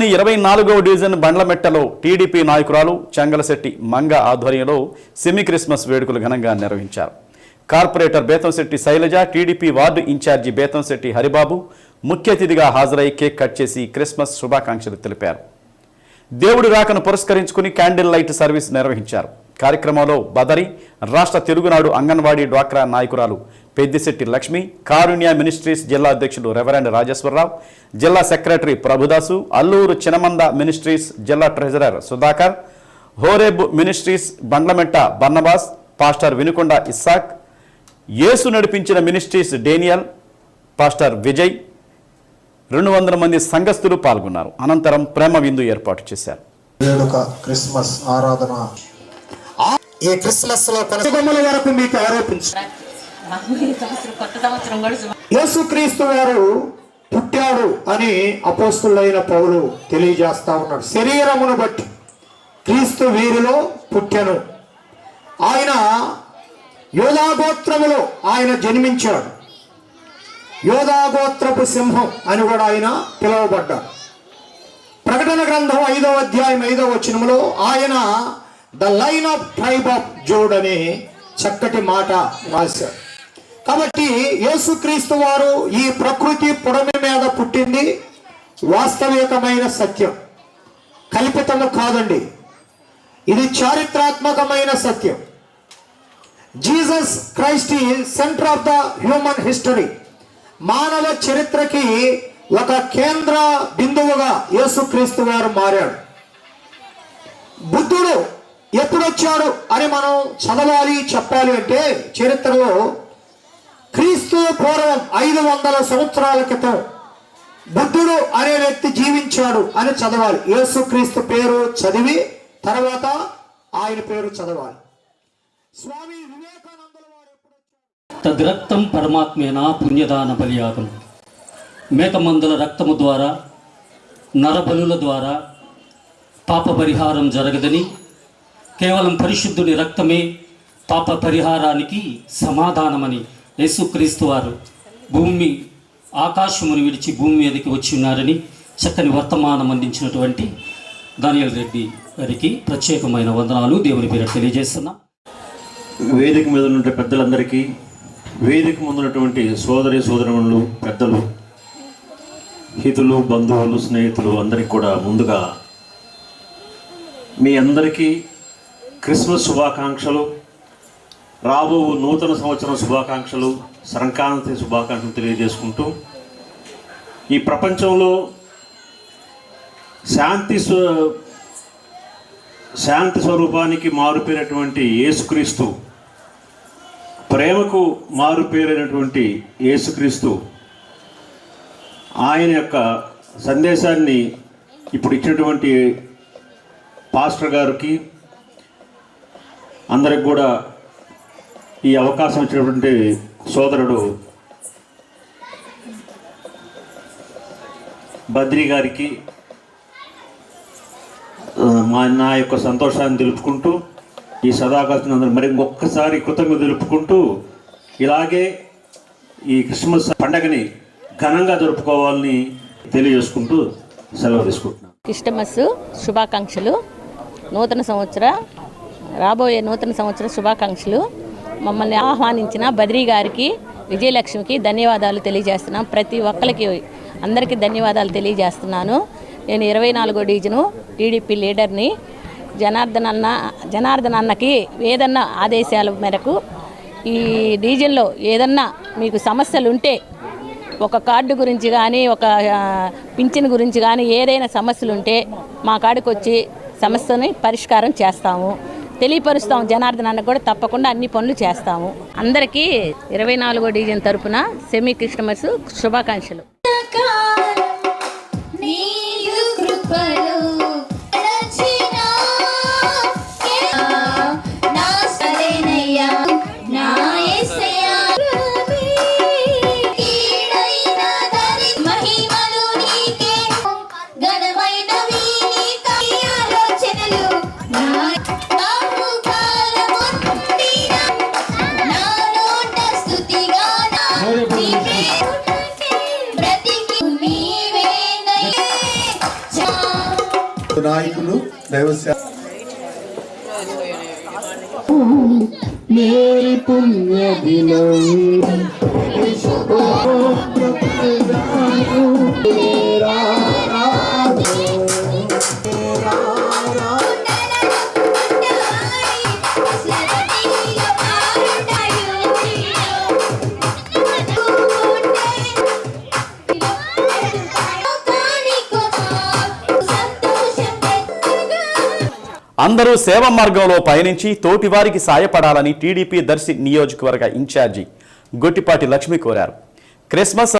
24వ division బండ్లమెట్టలో TDP నాయకురాలు చంగలశెట్టి మంగ ఆధ్వర్యంలో semi Christmas వేడుకలు ఘనంగా నిర్వహించారు. Corporator Bethamsetti Sailaja, TDP ward incharge Bethamsetti Haribabu ముఖ్య అతిథిగా హాజరై కేక్ కట్ చేసి క్రిస్మస్ శుభాకాంక్షలు తెలిపారు. దేవుడి రాకను పురస్కరించుకుని క్యాండిల్ లైట్ సర్వీస్ నిర్వహించారు. కార్యక్రమంలో బదరి రాష్ట్ర తెలుగునాడు అంగన్వాడీ డ్వాక్రా నాయకురాలు పెద్దిశెట్టి లక్ష్మి, కారుణ్య మినిస్ట్రీస్ జిల్లా అధ్యక్షులు రెవరెండ్ రాజేశ్వరరావు, జిల్లా సెక్రటరీ ప్రభుదాసు, అల్లూరు చినమంద మినిస్ట్రీస్ జిల్లా treasurer Sudhakar, Horeb ministries Bandlametta Barnabas, pastor Vinukonda Isaac, యేసు నడిపించిన మినిస్ట్రీస్ డేనియల్, పాస్టర్ విజయ్ 200 మంది సంఘస్థులు పాల్గొన్నారు. అనంతరం ప్రేమ విందు ఏర్పాటు చేశారు. క్రిస్మస్ ఆరాధన ఈ క్రిస్మస్ లో వరకు మీకు ఆరోపించారు. యేసుక్రీస్తు వారు పుట్టాడు అని అపోస్తులైన పౌలు తెలియజేస్తా ఉన్నాడు. శరీరమును బట్టి క్రీస్తు వీరిలో పుట్టెను. ఆయన యోధాగోత్రములో ఆయన జన్మించాడు. యోధాగోత్రపు సింహం అని కూడా ఆయన పిలువబడ్డాడు. ప్రకటన గ్రంథం 5వ అధ్యాయం 5వ వచనములో ఆయన the line of tribe of Jude అనే చక్కటి మాట రాశాడు. కాబట్టి యేసుక్రీస్తు వారు ఈ ప్రకృతి పుడమి మీద పుట్టింది వాస్తవికమైన సత్యం, కల్పితము కాదండి. ఇది చారిత్రాత్మకమైన సత్యం. Jesus Christ is center of the human history. మానవ చరిత్రకి ఒక కేంద్ర బిందువుగా యేసుక్రీస్తు వారు మారాడు. బుద్ధుడు ఎప్పుడొచ్చాడు అని మనం చదవాలి, చెప్పాలి అంటే చరిత్రలో క్రీస్తు పూర్వం 500 సంవత్సరాల క్రితం బుద్ధుడు అనే వ్యక్తి జీవించాడు అని చదవాలి. యేసుక్రీస్తు పేరు చదివి తర్వాత ఆయన పేరు చదవాలి. స్వామి వివేకానందుల వారు తద్రక్తం పరమాత్మేన పుణ్యదాన బలియాగం. మేకమందుల రక్తము ద్వారా, నరబలుల ద్వారా పాప పరిహారం జరగదని, కేవలం పరిశుద్ధుని రక్తమే పాప పరిహారానికి సమాధానమని యేసుక్రీస్తు వారు ఆకాశమును విడిచి భూమి మీదకి వచ్చి ఉన్నారని చక్కని వర్తమానం అందించినటువంటి దానియేల్ రెడ్డి గారికి ప్రత్యేకమైన వందనాలు దేవుని పేరు తెలియజేస్తున్నాం. వేదిక మీద ఉన్న పెద్దలందరికీ, వేదిక ముందున్నటువంటి సోదరి సోదరులు, పెద్దలు, హితులు, బంధువులు, స్నేహితులు అందరికీ కూడా ముందుగా మీ అందరికీ క్రిస్మస్ శుభాకాంక్షలు, రాబో నూతన సంవత్సరం శుభాకాంక్షలు, సంక్రాంతి శుభాకాంక్షలు తెలియజేసుకుంటూ, ఈ ప్రపంచంలో శాంతి స్వరూపానికి మారుపేరినటువంటి యేసుక్రీస్తు, ప్రేమకు మారుపేరైనటువంటి యేసుక్రీస్తు ఆయన యొక్క సందేశాన్ని ఇప్పుడు ఇచ్చినటువంటి పాస్టర్ గారికి అందరికి కూడా ఈ అవకాశం ఇచ్చినటువంటి సోదరుడు బద్రి గారికి నా యొక్క సంతోషాన్ని తెలుపుకుంటూ, ఈ సదాకాశం అందరూ మరి ఒక్కసారి కృతజ్ఞత తెలుపుకుంటూ, ఇలాగే ఈ క్రిస్మస్ పండగని ఘనంగా జరుపుకోవాలని తెలియజేసుకుంటూ సెలవు తీసుకుంటున్నాను. క్రిస్మస్ శుభాకాంక్షలు, రాబోయే నూతన సంవత్సర శుభాకాంక్షలు. మమ్మల్ని ఆహ్వానించిన బద్రీ గారికి, విజయలక్ష్మికి ధన్యవాదాలు తెలియజేస్తున్నాం. ప్రతి ఒక్కరికి అందరికీ ధన్యవాదాలు తెలియజేస్తున్నాను. నేను 24వ డివిజను టీడీపీ లీడర్ని. జనార్దన్ అన్నకి ఏదన్నా ఆదేశాల మేరకు ఈ డివిజన్లో ఏదన్నా మీకు సమస్యలు ఉంటే, ఒక కార్డు గురించి కానీ, ఒక పింఛన్ గురించి కానీ ఏదైనా సమస్యలు ఉంటే మా కాడికి వచ్చి సమస్యని పరిష్కారం చేస్తాము, తెలియపరుస్తాము. జనార్దన్ అన్న కూడా తప్పకుండా అన్ని పనులు చేస్తాము. అందరికీ 24వ డివిజన్ తరఫున సెమీ క్రిస్మస్ శుభాకాంక్షలు. బ్రదర్ నాయకులు దైవసేవ మేరీ పుణ్య దినం అందరూ సేవ మార్గంలో పయనించి తోటివారికి సాయపడాలని టీడీపీ దర్శి నియోజకవర్గ ఇన్ఛార్జి గొట్టిపాటి లక్ష్మి కోరారు. క్రిస్మస్